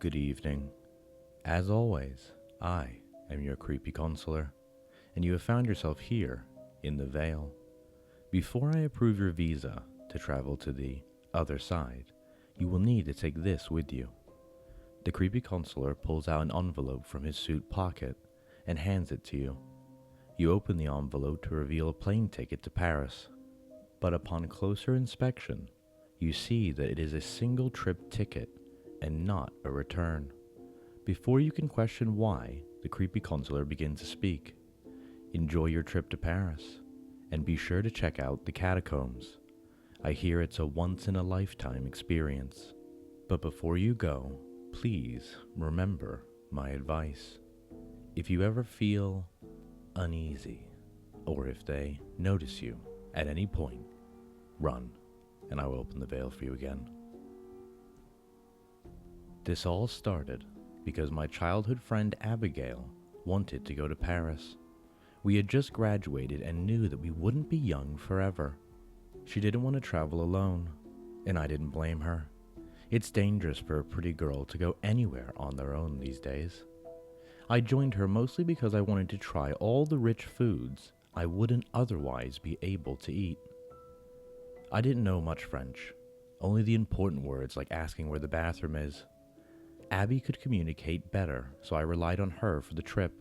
Good evening. As always, I am your creepy counselor, and you have found yourself here in the Vale. Before I approve your visa to travel to the other side, you will need to take this with you. The creepy counselor pulls out an envelope from his suit pocket and hands it to you. You open the envelope to reveal a plane ticket to Paris, but upon closer inspection, you see that it is a single trip ticket and not a return. Before you can question why, the creepy counselor begins to speak. Enjoy your trip to Paris, and be sure to check out the catacombs. I hear it's a once-in-a-lifetime experience. But before you go, please remember my advice. If you ever feel uneasy, or if they notice you at any point, run, and I will open the veil for you again. This all started because my childhood friend Abigail wanted to go to Paris. We had just graduated and knew that we wouldn't be young forever. She didn't want to travel alone, and I didn't blame her. It's dangerous for a pretty girl to go anywhere on their own these days. I joined her mostly because I wanted to try all the rich foods I wouldn't otherwise be able to eat. I didn't know much French, only the important words like asking where the bathroom is. Abby could communicate better, so I relied on her for the trip.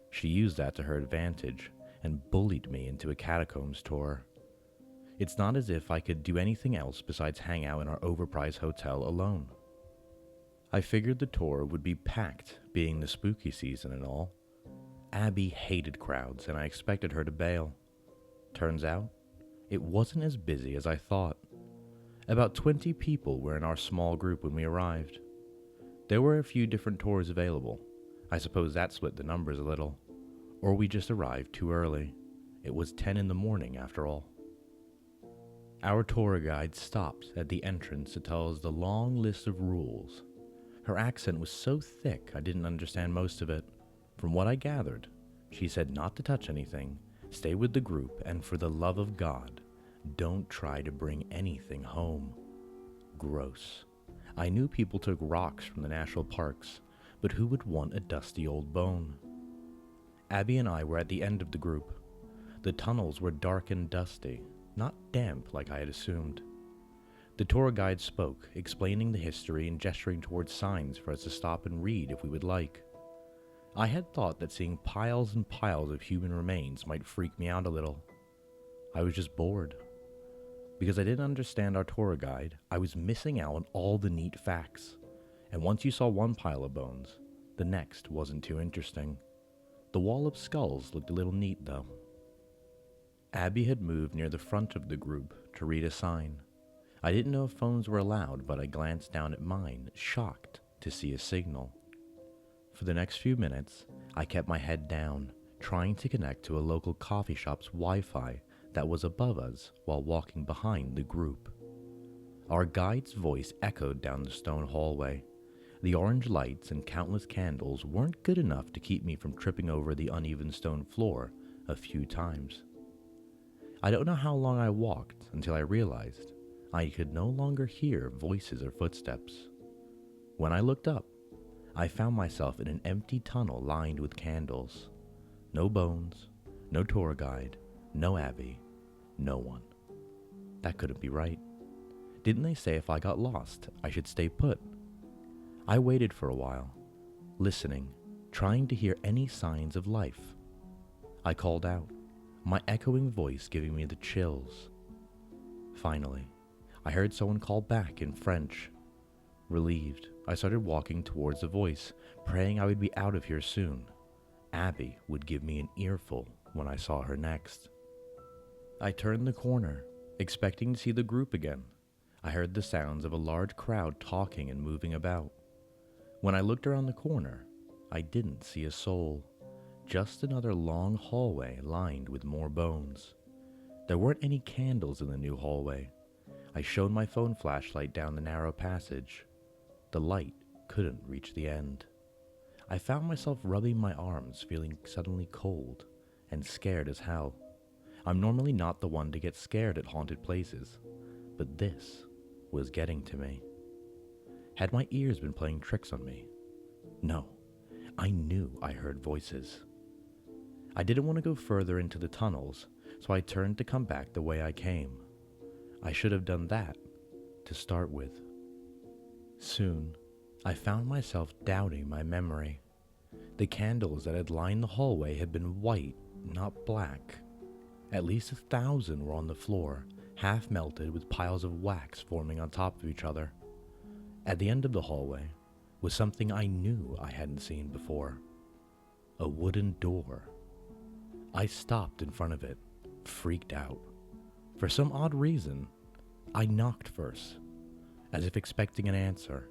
She used that to her advantage and bullied me into a catacombs tour. It's not as if I could do anything else besides hang out in our overpriced hotel alone. I figured the tour would be packed, being the spooky season and all. Abby hated crowds, and I expected her to bail. Turns out, it wasn't as busy as I thought. About 20 people were in our small group when we arrived. There were a few different tours available. I suppose that split the numbers a little. Or we just arrived too early. It was 10 in the morning after all. Our tour guide stopped at the entrance to tell us the long list of rules. Her accent was so thick I didn't understand most of it. From what I gathered, she said not to touch anything, stay with the group, and for the love of God, don't try to bring anything home. Gross. I knew people took rocks from the national parks, but who would want a dusty old bone? Abby and I were at the end of the group. The tunnels were dark and dusty, not damp like I had assumed. The tour guide spoke, explaining the history and gesturing towards signs for us to stop and read if we would like. I had thought that seeing piles and piles of human remains might freak me out a little. I was just bored. Because I didn't understand our tour guide, I was missing out on all the neat facts. And once you saw one pile of bones, the next wasn't too interesting. The wall of skulls looked a little neat though. Abby had moved near the front of the group to read a sign. I didn't know if phones were allowed, but I glanced down at mine, shocked to see a signal. For the next few minutes, I kept my head down, trying to connect to a local coffee shop's Wi-Fi that was above us while walking behind the group. Our guide's voice echoed down the stone hallway. The orange lights and countless candles weren't good enough to keep me from tripping over the uneven stone floor a few times. I don't know how long I walked until I realized I could no longer hear voices or footsteps. When I looked up, I found myself in an empty tunnel lined with candles. No bones, no tour guide, no Abby, no one. That couldn't be right. Didn't they say if I got lost, I should stay put? I waited for a while, listening, trying to hear any signs of life. I called out, my echoing voice giving me the chills. Finally, I heard someone call back in French. Relieved, I started walking towards the voice, praying I would be out of here soon. Abby would give me an earful when I saw her next. I turned the corner, expecting to see the group again. I heard the sounds of a large crowd talking and moving about. When I looked around the corner, I didn't see a soul. Just another long hallway lined with more bones. There weren't any candles in the new hallway. I shone my phone flashlight down the narrow passage. The light couldn't reach the end. I found myself rubbing my arms, feeling suddenly cold and scared as hell. I'm normally not the one to get scared at haunted places, but this was getting to me. Had my ears been playing tricks on me? No, I knew I heard voices. I didn't want to go further into the tunnels, so I turned to come back the way I came. I should have done that to start with. Soon, I found myself doubting my memory. The candles that had lined the hallway had been white, not black. At least 1,000 were on the floor, half melted with piles of wax forming on top of each other. At the end of the hallway was something I knew I hadn't seen before. A wooden door. I stopped in front of it, freaked out. For some odd reason, I knocked first, as if expecting an answer.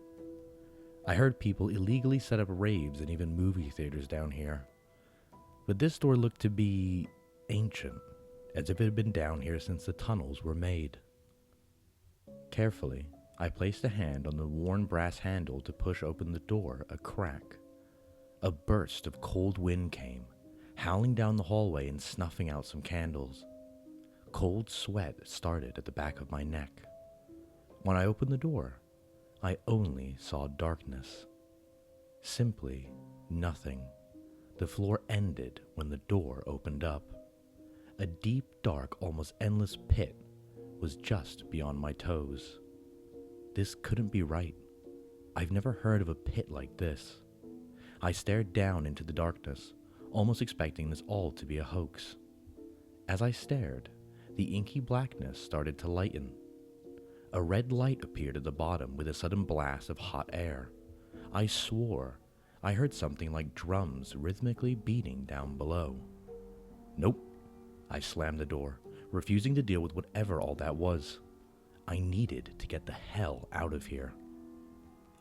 I heard people illegally set up raves and even movie theaters down here. But this door looked to be ancient, as if it had been down here since the tunnels were made. Carefully, I placed a hand on the worn brass handle to push open the door a crack. A burst of cold wind came, howling down the hallway and snuffing out some candles. Cold sweat started at the back of my neck. When I opened the door, I only saw darkness. Simply nothing. The floor ended when the door opened up. A deep, dark, almost endless pit was just beyond my toes. This couldn't be right. I've never heard of a pit like this. I stared down into the darkness, almost expecting this all to be a hoax. As I stared, the inky blackness started to lighten. A red light appeared at the bottom with a sudden blast of hot air. I swore I heard something like drums rhythmically beating down below. Nope. I slammed the door, refusing to deal with whatever all that was. I needed to get the hell out of here.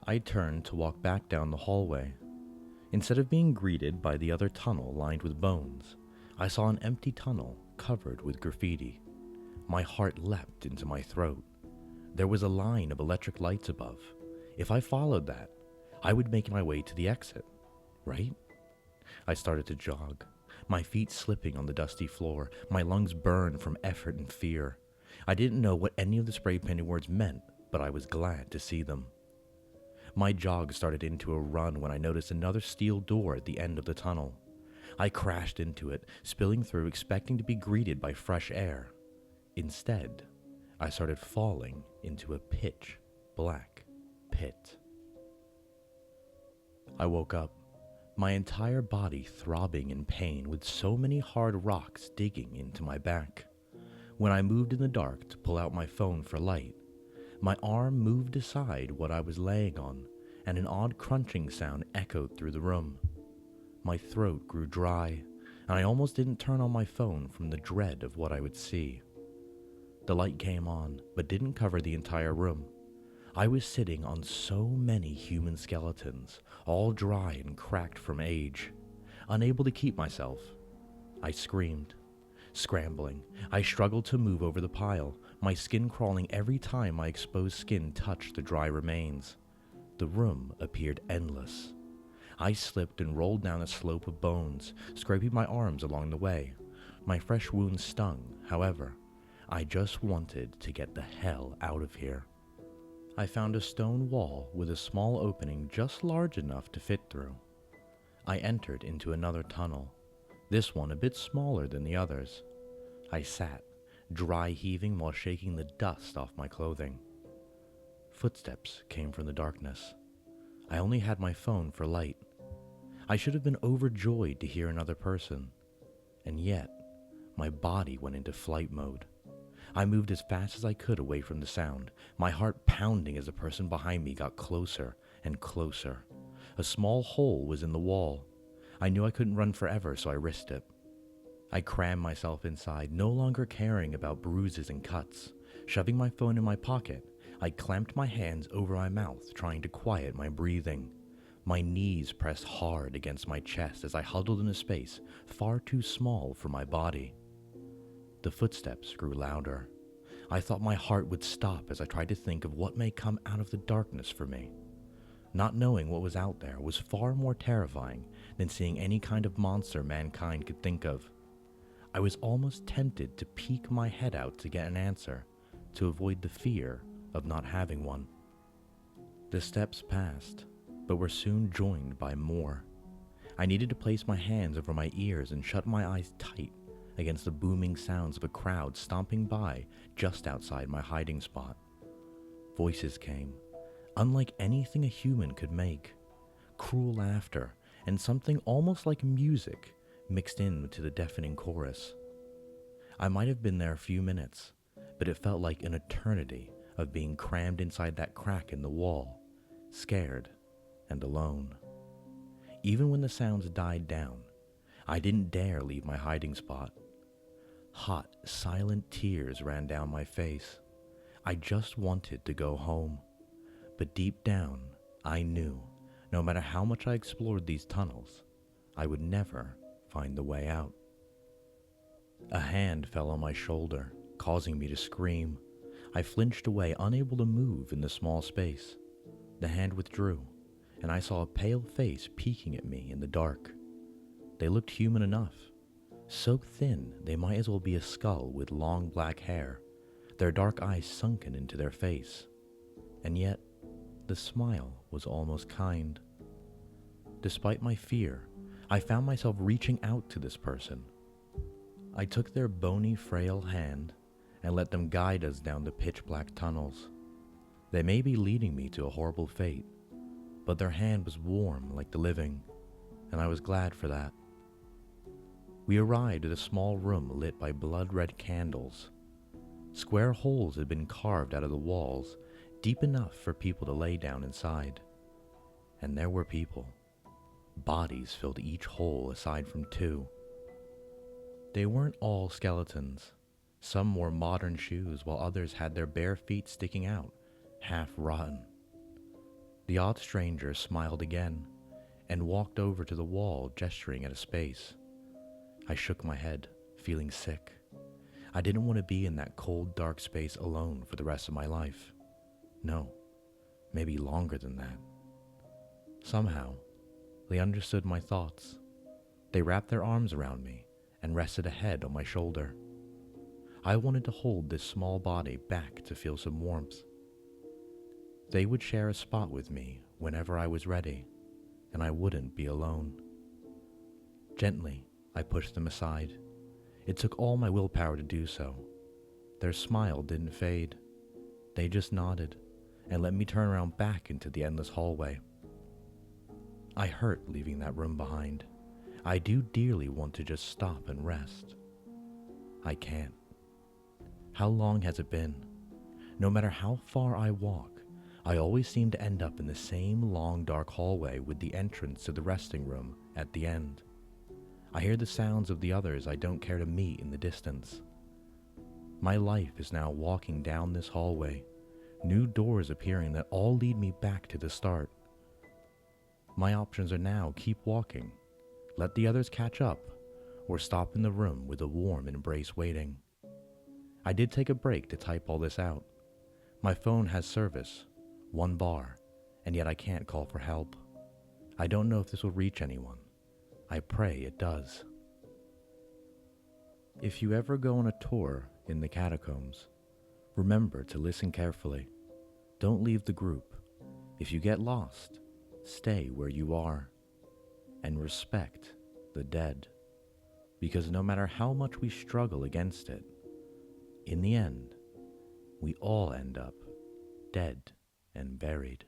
I turned to walk back down the hallway. Instead of being greeted by the other tunnel lined with bones, I saw an empty tunnel covered with graffiti. My heart leapt into my throat. There was a line of electric lights above. If I followed that, I would make my way to the exit, right? I started to jog, my feet slipping on the dusty floor, my lungs burned from effort and fear. I didn't know what any of the spray-painted words meant, but I was glad to see them. My jog started into a run when I noticed another steel door at the end of the tunnel. I crashed into it, spilling through, expecting to be greeted by fresh air. Instead, I started falling into a pitch black pit. I woke up, my entire body throbbing in pain with so many hard rocks digging into my back. When I moved in the dark to pull out my phone for light, my arm moved aside what I was laying on, and an odd crunching sound echoed through the room. My throat grew dry, and I almost didn't turn on my phone from the dread of what I would see. The light came on, but didn't cover the entire room. I was sitting on so many human skeletons, all dry and cracked from age. Unable to keep myself, I screamed. Scrambling, I struggled to move over the pile, my skin crawling every time my exposed skin touched the dry remains. The room appeared endless. I slipped and rolled down a slope of bones, scraping my arms along the way. My fresh wounds stung, however. I just wanted to get the hell out of here. I found a stone wall with a small opening just large enough to fit through. I entered into another tunnel, this one a bit smaller than the others. I sat, dry heaving while shaking the dust off my clothing. Footsteps came from the darkness. I only had my phone for light. I should have been overjoyed to hear another person, and yet my body went into flight mode. I moved as fast as I could away from the sound, my heart pounding as the person behind me got closer and closer. A small hole was in the wall. I knew I couldn't run forever, so I risked it. I crammed myself inside, no longer caring about bruises and cuts. Shoving my phone in my pocket, I clamped my hands over my mouth, trying to quiet my breathing. My knees pressed hard against my chest as I huddled in a space far too small for my body. The footsteps grew louder. I thought my heart would stop as I tried to think of what may come out of the darkness for me. Not knowing what was out there was far more terrifying than seeing any kind of monster mankind could think of. I was almost tempted to peek my head out to get an answer, to avoid the fear of not having one. The steps passed, but were soon joined by more. I needed to place my hands over my ears and shut my eyes tight against the booming sounds of a crowd stomping by just outside my hiding spot. Voices came, unlike anything a human could make. Cruel laughter and something almost like music mixed into the deafening chorus. I might have been there a few minutes, but it felt like an eternity of being crammed inside that crack in the wall, scared and alone. Even when the sounds died down, I didn't dare leave my hiding spot. Hot, silent tears ran down my face. I just wanted to go home. But deep down, I knew, no matter how much I explored these tunnels, I would never find the way out. A hand fell on my shoulder, causing me to scream. I flinched away, unable to move in the small space. The hand withdrew, and I saw a pale face peeking at me in the dark. They looked human enough, so thin they might as well be a skull with long black hair, their dark eyes sunken into their face. And yet, the smile was almost kind. Despite my fear, I found myself reaching out to this person. I took their bony, frail hand and let them guide us down the pitch-black tunnels. They may be leading me to a horrible fate, but their hand was warm like the living, and I was glad for that. We arrived at a small room lit by blood-red candles. Square holes had been carved out of the walls, deep enough for people to lay down inside. And there were people. Bodies filled each hole aside from two. They weren't all skeletons. Some wore modern shoes while others had their bare feet sticking out, half rotten. The odd stranger smiled again and walked over to the wall, gesturing at a space. I shook my head, feeling sick. I didn't want to be in that cold, dark space alone for the rest of my life. No, maybe longer than that. Somehow, they understood my thoughts. They wrapped their arms around me and rested a head on my shoulder. I wanted to hold this small body back to feel some warmth. They would share a spot with me whenever I was ready, and I wouldn't be alone. Gently, I pushed them aside. It took all my willpower to do so. Their smile didn't fade. They just nodded and let me turn around back into the endless hallway. I hurt leaving that room behind. I do dearly want to just stop and rest. I can't. How long has it been? No matter how far I walk, I always seem to end up in the same long dark hallway with the entrance to the resting room at the end. I hear the sounds of the others I don't care to meet in the distance. My life is now walking down this hallway, new doors appearing that all lead me back to the start. My options are now keep walking, let the others catch up, or stop in the room with a warm embrace waiting. I did take a break to type all this out. My phone has service, 1 bar, and yet I can't call for help. I don't know if this will reach anyone. I pray it does. If you ever go on a tour in the catacombs, remember to listen carefully. Don't leave the group. If you get lost, stay where you are. And respect the dead. Because no matter how much we struggle against it, in the end, we all end up dead and buried.